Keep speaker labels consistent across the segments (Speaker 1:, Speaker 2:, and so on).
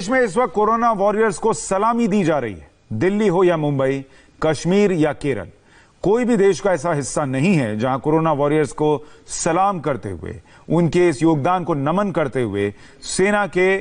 Speaker 1: देश में इस वक्त कोरोना वॉरियर्स को सलामी दी जा रही है। दिल्ली हो या मुंबई, कश्मीर या केरल, कोई भी देश का ऐसा हिस्सा नहीं है जहां कोरोना वॉरियर्स को सलाम करते हुए, उनके इस योगदान को नमन करते हुए सेना के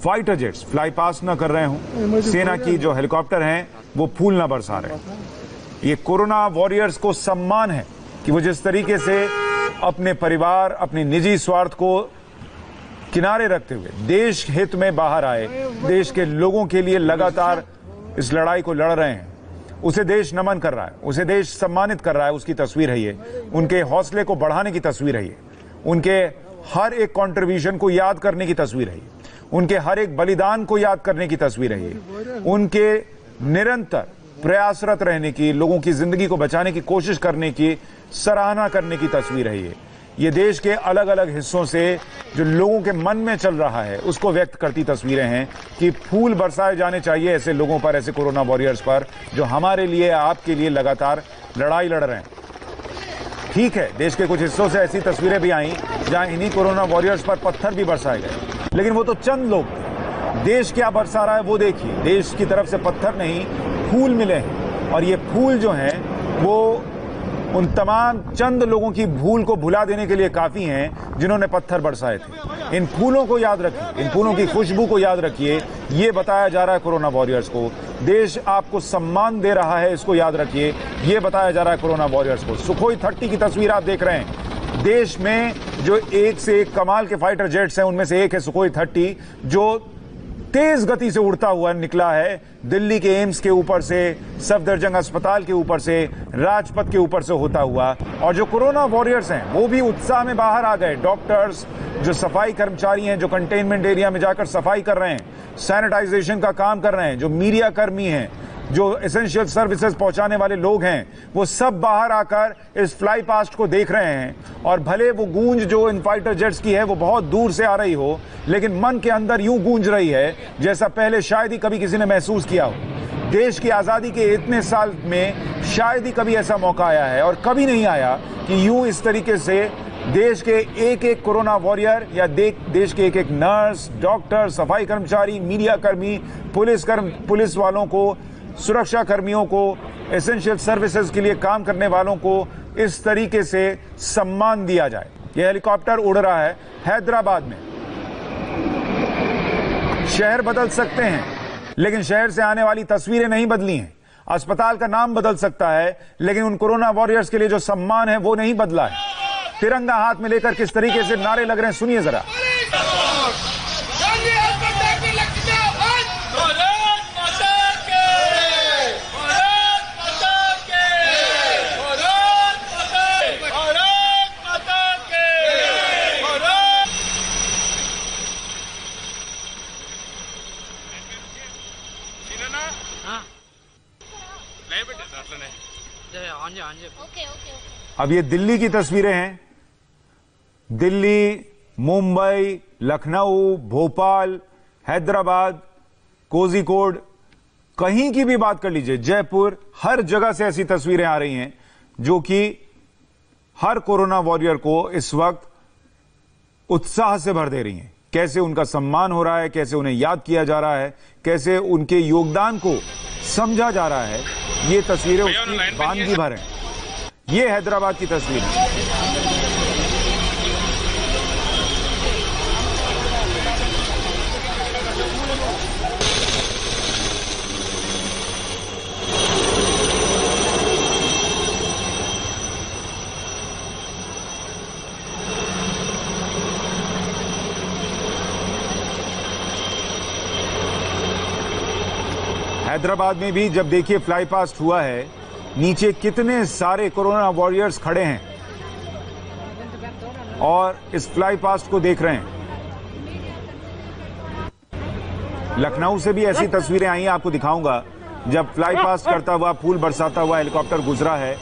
Speaker 1: फाइटर जेट्स फ्लाई पास न कर रहे हों, सेना की जो हेलीकॉप्टर हैं वो फूल न बरसा रहे हैं। ये कोरोना वॉरियर्स को सम्मान है कि वो जिस तरीके से अपने परिवार, अपने निजी स्वार्थ को किनारे रखते हुए देश हित में बाहर आए, देश के लोगों के लिए लगातार इस लड़ाई को लड़ रहे हैं। उसे देश नमन कर रहा है, उसे देश सम्मानित कर रहा है। उसकी तस्वीर है ये, उनके हौसले को बढ़ाने की तस्वीर है ये, उनके हर एक कंट्रीब्यूशन को याद करने की तस्वीर है ये, उनके हर एक बलिदान को याद करने की तस्वीर है ये, उनके निरंतर प्रयासरत रहने की, लोगों की जिंदगी को बचाने की कोशिश करने की सराहना करने की तस्वीर है ये देश के अलग अलग हिस्सों से जो लोगों के मन में चल रहा है उसको व्यक्त करती तस्वीरें हैं कि फूल बरसाए जाने चाहिए ऐसे लोगों पर, ऐसे कोरोना वॉरियर्स पर जो हमारे लिए, आपके लिए लगातार लड़ाई लड़ रहे हैं। ठीक है, देश के कुछ हिस्सों से ऐसी तस्वीरें भी आई जहां इन्हीं कोरोना वॉरियर्स पर पत्थर भी बरसाए गए, लेकिन वो तो चंद लोग थे। देश क्या बरसा रहा है वो देखिए। देश की तरफ से पत्थर नहीं, फूल मिले हैं, और ये फूल जो हैं वो उन तमाम चंद लोगों की भूल को भुला देने के लिए काफी हैं जिन्होंने पत्थर बरसाए थे। इन फूलों को याद रखिए, इन फूलों की खुशबू को याद रखिए। ये बताया जा रहा है कोरोना वॉरियर्स को, देश आपको सम्मान दे रहा है, इसको याद रखिए। ये बताया जा रहा है कोरोना वॉरियर्स को। सुखोई 30 की तस्वीर आप देख रहे हैं। देश में जो एक से एक कमाल के फाइटर जेट्स हैं उनमें से एक है सुखोई 30, जो तेज गति से उड़ता हुआ निकला है दिल्ली के एम्स के ऊपर से, सफदरजंग अस्पताल के ऊपर से, राजपथ के ऊपर से होता हुआ। और जो कोरोना वॉरियर्स हैं वो भी उत्साह में बाहर आ गए। डॉक्टर्स, जो सफाई कर्मचारी हैं, जो कंटेनमेंट एरिया में जाकर सफाई कर रहे हैं, सैनिटाइजेशन का काम कर रहे हैं, जो मीडिया कर्मी हैं, जो एसेंशियल सर्विसेज पहुंचाने वाले लोग हैं, वो सब बाहर आकर इस फ्लाई पास्ट को देख रहे हैं। और भले वो गूंज जो इन फाइटर जेट्स की है वो बहुत दूर से आ रही हो, लेकिन मन के अंदर यूं गूंज रही है जैसा पहले शायद ही कभी किसी ने महसूस किया हो। देश की आजादी के इतने साल में शायद ही कभी ऐसा मौका आया है, और कभी नहीं आया कि यूं इस तरीके से देश के एक एक कोरोना वॉरियर या देश के एक एक नर्स, डॉक्टर, सफाई कर्मचारी, मीडिया कर्मी, पुलिस वालों को, सुरक्षा कर्मियों को, एसेंशियल सर्विसेज के लिए काम करने वालों को इस तरीके से सम्मान दिया जाए। यह हेलीकॉप्टर उड़ रहा है हैदराबाद में। शहर बदल सकते हैं, लेकिन शहर से आने वाली तस्वीरें नहीं बदली हैं। अस्पताल का नाम बदल सकता है, लेकिन उन कोरोना वॉरियर्स के लिए जो सम्मान है वो नहीं बदला है। तिरंगा हाथ में लेकर किस तरीके से नारे लग रहे हैं, सुनिए जरा। अब ये दिल्ली की तस्वीरें हैं। दिल्ली, मुंबई, लखनऊ, भोपाल, हैदराबाद, कोझिकोड, कहीं की भी बात कर लीजिए, जयपुर, हर जगह से ऐसी तस्वीरें आ रही हैं जो कि हर कोरोना वॉरियर को इस वक्त उत्साह से भर दे रही हैं। कैसे उनका सम्मान हो रहा है, कैसे उन्हें याद किया जा रहा है, कैसे उनके योगदान को समझा जा रहा है। ये तस्वीरें उसकी वानगी भर हैं। ये हैदराबाद की तस्वीर है। हैदराबाद में भी जब देखिए फ्लाई पास्ट हुआ है, नीचे कितने सारे कोरोना वॉरियर्स खड़े हैं और इस फ्लाई पास्ट को देख रहे हैं। लखनऊ से भी ऐसी तस्वीरें आई हैं, आपको दिखाऊंगा। जब फ्लाई पास्ट करता हुआ, फूल बरसाता हुआ हेलीकॉप्टर गुजरा है,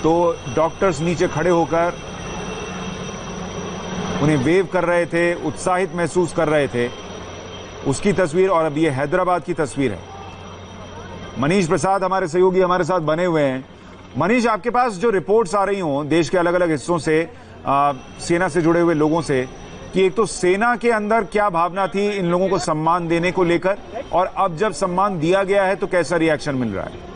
Speaker 1: तो डॉक्टर्स नीचे खड़े होकर उन्हें वेव कर रहे थे, उत्साहित महसूस कर रहे थे। उसकी तस्वीर, और अब ये हैदराबाद की तस्वीर है। मनीष प्रसाद हमारे सहयोगी हमारे साथ बने हुए हैं। मनीष, आपके पास जो रिपोर्ट्स आ रही हों देश के अलग अलग हिस्सों से, सेना से जुड़े हुए लोगों से, कि एक तो सेना के अंदर क्या भावना थी इन लोगों को सम्मान देने को लेकर, और अब जब सम्मान दिया गया है तो कैसा रिएक्शन मिल रहा है?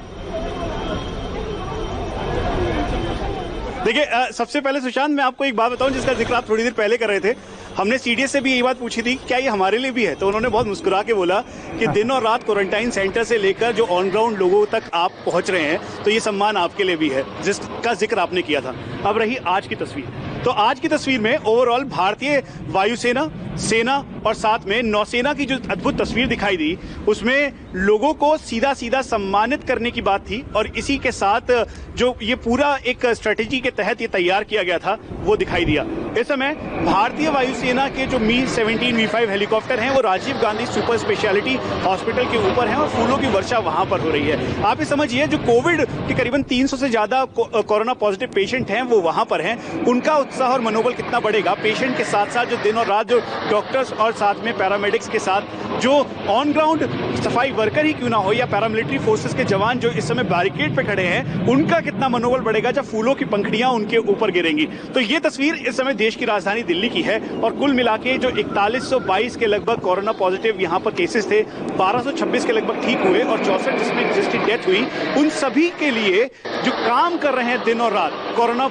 Speaker 2: देखिए, सबसे पहले सुशांत, मैं आपको एक बात बताऊं जिसका जिक्र आप थोड़ी देर पहले कर रहे थे। हमने सीडीएस से भी यही बात पूछी थी, क्या ये हमारे लिए भी है? तो उन्होंने बहुत मुस्कुरा के बोला कि दिन और रात क्वारंटाइन सेंटर से लेकर जो ऑन ग्राउंड लोगों तक आप पहुंच रहे हैं, तो ये सम्मान आपके लिए भी है, जिसका जिक्र आपने किया था। अब रही आज की तस्वीर, तो आज की तस्वीर में ओवरऑल भारतीय वायुसेना, सेना और साथ में नौसेना की जो अद्भुत तस्वीर दिखाई दी, उसमें लोगों को सीधा सीधा सम्मानित करने की बात थी, और इसी के साथ जो ये पूरा एक स्ट्रेटेजी के तहत ये तैयार किया गया था वो दिखाई दिया। इस समय भारतीय वायुसेना के जो Mi-17 V5 हेलीकॉप्टर हैं वो Rajiv Gandhi super speciality hospital के ऊपर हैं और फूलों की वर्षा वहां पर हो रही है। आप ये समझिए, जो कोविड के करीबन 300 से ज्यादा कोरोना पॉजिटिव पेशेंट हैं वो वहां पर हैं, उनका उत्साह और मनोबल कितना बढ़ेगा। पेशेंट के साथ साथ जो दिन और रात जो डॉक्टर्स और साथ में पैरामेडिक्स के साथ जो ऑन ग्राउंड सफाई वर्कर ही क्यों ना हो या पैरामिलिट्री फोर्सेस के जवान जो इस समय बैरिकेड पे खड़े हैं, उनका कितना मनोबल बढ़ेगा जब फूलों की पंखुड़ियां उनके ऊपर गिरेंगी। तो ये तस्वीर इस समय देश की राजधानी दिल्ली की है, और कुल मिला के जो 4122 के लगभग कोरोना पॉजिटिव यहाँ पर केसेस थे, 1226 के लगभग ठीक हुए और 64 जिसकी डेथ हुई, उन सभी के लिए जो काम कर रहे हैं दिन और रात कोरोना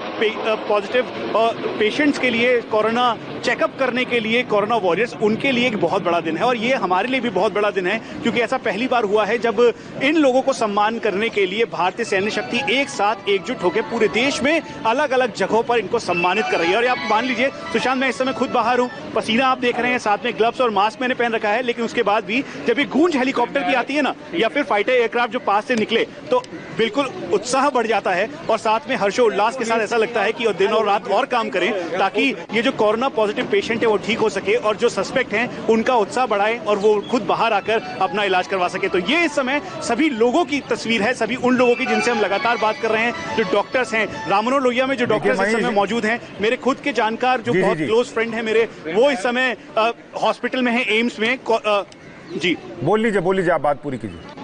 Speaker 2: पॉजिटिव पेशेंट्स के लिए, कोरोना चेकअप करने के लिए, कोरोना वॉरियर्स, उनके लिए एक बहुत बड़ा दिन है। और ये हमारे लिए भी बहुत बड़ा दिन है, क्योंकि ऐसा पहली बार हुआ है जब इन लोगों को सम्मान करने के लिए भारतीय सैन्य शक्ति एक साथ एकजुट होकर पूरे देश में अलग अलग जगहों पर इनको सम्मानित कर रही है। और आप मान लीजिए सुशांत, मैं इस समय खुद बाहर हूं, पसीना आप देख रहे हैं, साथ में ग्लव्स और मास्क मैंने पहन रखा है, लेकिन उसके बाद भी जब ये गूंज हेलीकॉप्टर की आती है ना, या फिर फाइटर एयरक्राफ्ट जो पास से निकले, तो बिल्कुल उत्साह बढ़ जाता है और साथ में हर्षोल्लास के साथ ऐसा लगता है कि दिन और रात और काम करें ताकि ये जो कोरोना पॉजिटिव पेशेंट है वो ठीक हो सके, और जो सस्पेक्ट हैं उनका उत्साह बढ़ाए और वो खुद बाहर आकर अपना इलाज करवा सके। तो ये इस समय सभी लोगों की तस्वीर है, सभी उन लोगों की जिनसे हम लगातार बात कर रहे हैं, जो डॉक्टर्स हैं। राममनोहर में जो डॉक्टर्स इस समय मौजूद हैं, मेरे खुद के जानकार जो बहुत क्लोज फ्रेंड है मेरे, वो इस समय हॉस्पिटल में है, एम्स में। जी
Speaker 1: बोल लीजिए, आप बात पूरी कीजिए।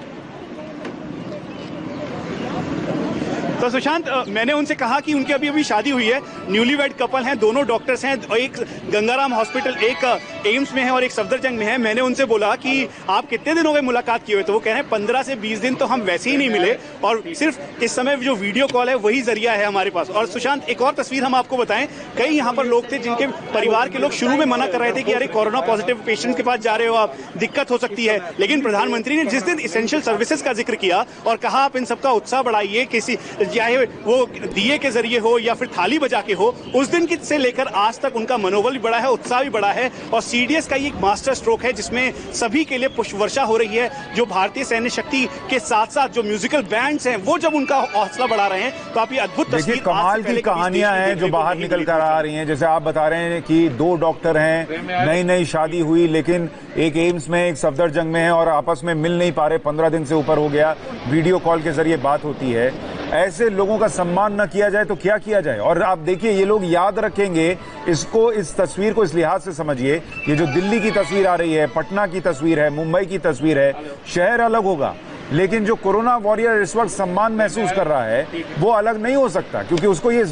Speaker 2: तो सुशांत, मैंने उनसे कहा कि उनकी अभी शादी हुई है, न्यूलीवेड कपल हैं, दोनों डॉक्टर्स हैं, एक गंगाराम हॉस्पिटल, एक एम्स में है और एक सफदरजंग में है। मैंने उनसे बोला कि आप कितने दिन हो गए मुलाकात किए हुए? तो वो कह रहे हैं 15 से 20 दिन तो हम वैसे ही नहीं मिले, और सिर्फ इस समय जो वीडियो कॉल है वही जरिया है हमारे पास। और सुशांत, एक और तस्वीर हम आपको बताएं, कई यहाँ पर लोग थे जिनके परिवार के लोग शुरू में मना कर रहे थे कि अरे कोरोना पॉजिटिव पेशेंट के पास जा रहे हो आप, दिक्कत हो सकती है, लेकिन प्रधानमंत्री ने जिस दिन इसेंशियल सर्विसेज का जिक्र किया और कहा आप इन सबका उत्साह बढ़ाइए, किसी चाहे वो दिए के जरिए हो या फिर थाली बजा के हो, उस दिन से लेकर आज तक उनका मनोबल भी बढ़ा है, उत्साह भी बढ़ा है। और सीडीएस का ये एक मास्टर स्ट्रोक है जिसमें सभी के लिए पुष्प वर्षा हो रही है। जो भारतीय सैन्य शक्ति के साथ साथ जो म्यूजिकल बैंड्स हैं वो जब उनका हौसला बढ़ा रहे हैं, तो आप ये अद्भुत तस्वीर,
Speaker 1: कमाल की कहानियां हैं जो बाहर निकल कर आ रही हैं। जैसे आप बता रहे हैं कि 2 डॉक्टर हैं, नई शादी हुई, लेकिन एक एम्स में, एक सफदरजंग में है और आपस में मिल नहीं पा रहे, 15 दिन से ऊपर हो गया, वीडियो कॉल के जरिए बात होती है। ऐसे लोगों का सम्मान न किया जाए तो क्या किया जाए? और आप देखिए, ये लोग याद रखेंगे इसको, इस तस्वीर को इस लिहाज से समझिए, ये जो दिल्ली की तस्वीर आ रही है, पटना की तस्वीर है, मुंबई की तस्वीर है, शहर अलग होगा, लेकिन जो कोरोना वॉरियर इस वक्त सम्मान महसूस कर रहा है वो अलग नहीं हो सकता, क्योंकि उसको ये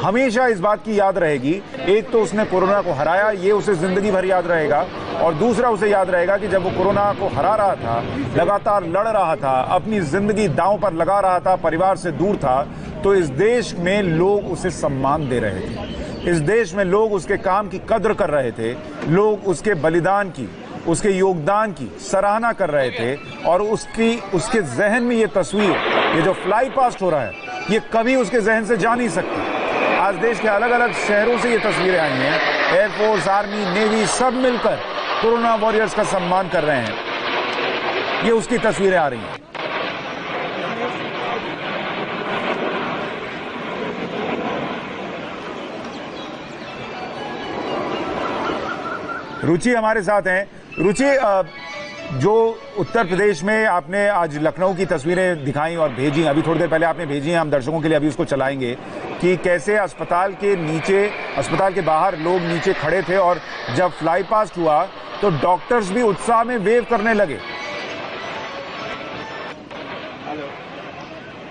Speaker 1: हमेशा इस बात की याद रहेगी, एक तो उसने कोरोना को हराया, ये उसे जिंदगी भर याद रहेगा, और दूसरा उसे याद रहेगा कि जब वो कोरोना को हरा रहा था, लगातार लड़ रहा था, अपनी जिंदगी दांव पर लगा रहा था, परिवार से दूर था, तो इस देश में लोग उसे सम्मान दे रहे थे, इस देश में लोग उसके काम की कद्र कर रहे थे, लोग उसके बलिदान की, उसके योगदान की सराहना कर रहे थे। और उसके जहन में ये तस्वीर, ये जो फ्लाई पास्ट हो रहा है, ये कभी उसके जहन से जा नहीं सकती। आज देश के अलग अलग शहरों से ये तस्वीरें आई हैं, एयरफोर्स, आर्मी, नेवी सब मिलकर कोरोना वॉरियर्स का सम्मान कर रहे हैं। ये उसकी तस्वीरें आ रही हैं। रुचि हमारे साथ हैं। रुचि, जो उत्तर प्रदेश में आपने आज लखनऊ की तस्वीरें दिखाई और भेजी, अभी थोड़ी देर पहले आपने भेजी हैं, हम दर्शकों के लिए अभी उसको चलाएंगे, कि कैसे अस्पताल के बाहर लोग नीचे खड़े थे और जब फ्लाई पास्ट हुआ तो डॉक्टर्स भी उत्साह में वेव करने लगे।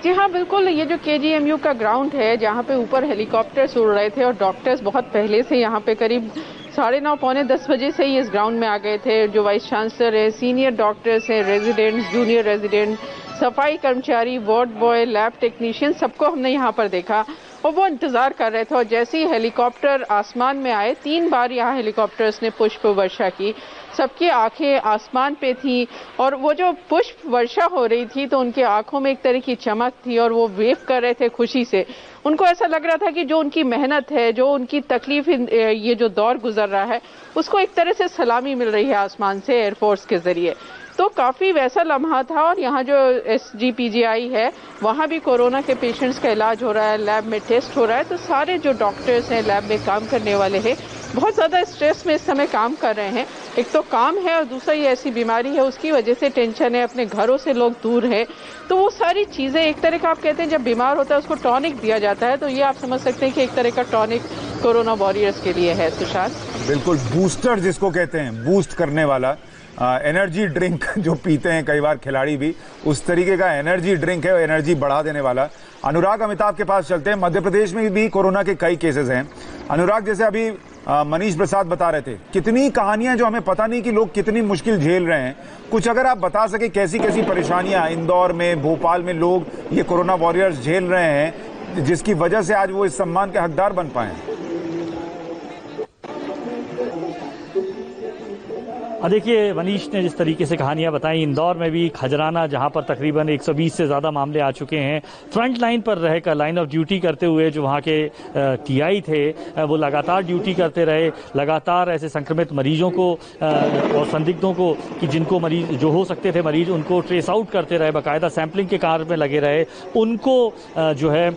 Speaker 3: जी हाँ, बिल्कुल। ये जो KGMU का ग्राउंड है, जहाँ पे ऊपर हेलीकॉप्टर्स उड़ रहे थे और डॉक्टर्स बहुत पहले से यहाँ पे करीब 9:30 पौने 10 बजे से ही इस ग्राउंड में आ गए थे। जो वाइस चांसलर है, सीनियर डॉक्टर्स हैं, रेजिडेंट्स, जूनियर रेजिडेंट, सफाई कर्मचारी, वार्ड बॉय, लैब टेक्नीशियन, सबको हमने यहाँ पर देखा और वो इंतजार कर रहे थे। और जैसे ही हेलीकॉप्टर आसमान में आए, 3 बार यहाँ हेलीकॉप्टर्स ने पुष्प वर्षा की। सबकी आंखें आसमान पे थी और वो जो पुष्प वर्षा हो रही थी तो उनकी आंखों में एक तरह की चमक थी और वो वेव कर रहे थे खुशी से। उनको ऐसा लग रहा था कि जो उनकी मेहनत है, जो उनकी तकलीफ, ये जो दौर गुजर रहा है, उसको एक तरह से सलामी मिल रही है आसमान से एयरफोर्स के जरिए। तो काफ़ी वैसा लम्हा था। और यहाँ जो SGPGI है, वहाँ भी कोरोना के पेशेंट्स का इलाज हो रहा है, लैब में टेस्ट हो रहा है। तो सारे जो डॉक्टर्स हैं, लैब में काम करने वाले हैं, बहुत ज़्यादा स्ट्रेस में इस समय काम कर रहे हैं। एक तो काम है और दूसरा ये ऐसी बीमारी है, उसकी वजह से टेंशन है, अपने घरों से लोग दूर हैं। तो वो सारी चीज़ें, एक तरह का आप कहते हैं जब बीमार होता है उसको टॉनिक दिया जाता है, तो ये आप समझ सकते हैं कि एक तरह का टॉनिक कोरोना वॉरियर्स के लिए है। सुशांत,
Speaker 1: बिल्कुल बूस्टर जिसको कहते हैं, बूस्ट करने वाला एनर्जी ड्रिंक जो पीते हैं कई बार खिलाड़ी भी, उस तरीके का एनर्जी ड्रिंक है, एनर्जी बढ़ा देने वाला। अनुराग अमिताभ के पास चलते हैं। मध्य प्रदेश में भी कोरोना के कई केसेस हैं। अनुराग, जैसे अभी मनीष प्रसाद बता रहे थे, कितनी कहानियां जो हमें पता नहीं कि लोग कितनी मुश्किल झेल रहे हैं। कुछ अगर आप बता सके कैसी कैसी परेशानियां इंदौर में, भोपाल में लोग ये कोरोना वॉरियर्स झेल रहे हैं, जिसकी वजह से आज वो इस सम्मान के हकदार बन पाए हैं।
Speaker 4: देखिए, मनीष ने जिस तरीके से कहानियां बताई, इंदौर में भी खजराना, जहां पर तकरीबन 120 से ज़्यादा मामले आ चुके हैं, फ्रंट लाइन पर रहकर, लाइन ऑफ ड्यूटी करते हुए जो वहां के TI थे, वो लगातार ड्यूटी करते रहे, लगातार ऐसे संक्रमित मरीजों को और संदिग्धों को, कि जिनको मरीज जो हो सकते थे मरीज, उनको ट्रेस आउट करते रहे, बाकायदा सैंपलिंग के कार्य में लगे रहे। उनको जो है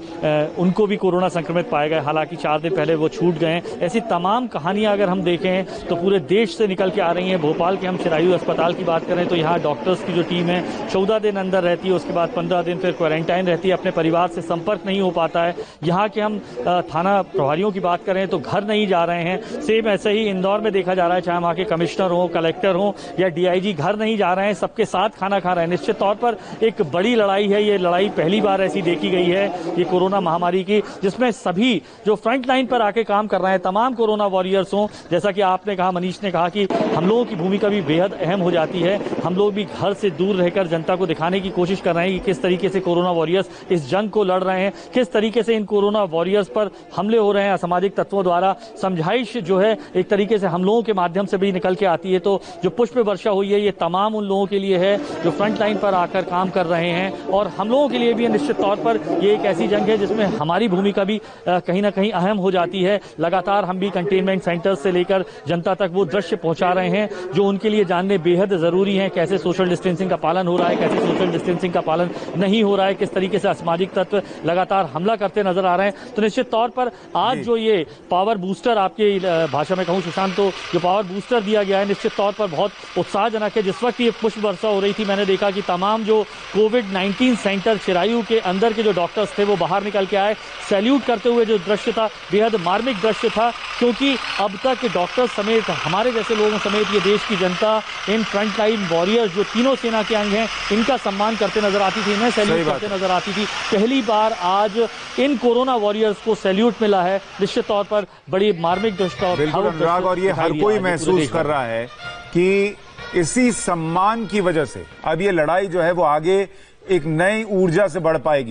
Speaker 4: उनको भी कोरोना संक्रमित पाए गए, हालांकि 4 दिन पहले वो छूट गए। ऐसी तमाम कहानियाँ अगर हम देखें तो पूरे देश से निकल के आ रही हैं। भोपाल के हम चिरायू अस्पताल की बात करें तो यहाँ डॉक्टर्स की जो टीम है 14 दिन अंदर रहती है, उसके बाद 15 दिन फिर क्वारंटाइन रहती है, अपने परिवार से संपर्क नहीं हो पाता है। यहाँ के हम थाना प्रभारियों की बात करें तो घर नहीं जा रहे हैं। सेम ऐसे ही इंदौर में देखा जा रहा है, चाहे वहाँ के कमिश्नर हो, कलेक्टर हो या DIG, घर नहीं जा रहे हैं, सबके साथ खाना खा रहे हैं। निश्चित तौर पर एक बड़ी लड़ाई है। ये लड़ाई पहली बार ऐसी देखी गई है, ये कोरोना महामारी की, जिसमें सभी जो फ्रंट लाइन पर आके काम कर रहे हैं, तमाम कोरोना वॉरियर्स हों, जैसा कि आपने कहा, मनीष ने कहा कि हम लोगों की भूमिका भी बेहद अहम हो जाती है। हम लोग भी घर से दूर रहकर जनता को दिखाने की कोशिश कर रहे हैं कि किस तरीके से कोरोना वॉरियर्स इस जंग को लड़ रहे हैं, किस तरीके से इन कोरोना वॉरियर्स पर हमले हो रहे हैं असामाजिक तत्वों द्वारा। समझाइश जो है एक तरीके से हम लोगों के माध्यम से भी निकल के आती है। तो जो पुष्प वर्षा हुई है, ये तमाम उन लोगों के लिए है जो फ्रंट लाइन पर आकर काम कर रहे हैं, और हम लोगों के लिए भी निश्चित तौर पर ये एक ऐसी जंग है जिसमें हमारी भूमिका भी कहीं ना कहीं अहम हो जाती है। लगातार हम भी कंटेनमेंट सेंटर्स से लेकर जनता तक वो दृश्य पहुंचा रहे हैं जो उनके लिए जानने बेहद जरूरी है। कैसे सोशल डिस्टेंसिंग का पालन हो रहा है, कैसे सोशल डिस्टेंसिंग का पालन नहीं हो रहा है, किस तरीके से असामाजिक तत्व लगातार हमला करते नजर आ रहे हैं। तो निश्चित तौर पर आज जो ये पावर बूस्टर, आपके भाषा में कहूं सुशांत, तो जो पावर बूस्टर दिया गया है, निश्चित तौर पर बहुत उत्साहजनक है। जिस वक्त ये पुष्प वर्षा हो रही थी, मैंने देखा कि तमाम जो कोविड-19 सेंटर चिरायू के अंदर के जो डॉक्टर्स थे वो बाहर निकल के आए, सैल्यूट करते हुए जो दृश्य था बेहद मार्मिक दृश्य था, क्योंकि अब तक डॉक्टर्स समेत हमारे जैसे लोगों समेत ये देश की जनता इन फ्रंट लाइन वॉरियर्स जो तीनों सेना के अंग हैं, इनका सम्मान करते नजर आती थी, इन्हें सैल्यूट करते नजर आती थी। पहली बार आज इन कोरोना वॉरियर्स को सैल्यूट मिला है। निश्चित तौर पर बड़ी मार्मिक दृश्य।
Speaker 1: बिल्कुल अनुराग, और ये हर कोई महसूस कर रहा है कि इसी सम्मान की वजह से अब ये लड़ाई जो है वो आगे एक नई ऊर्जा से बढ़ पाएगी।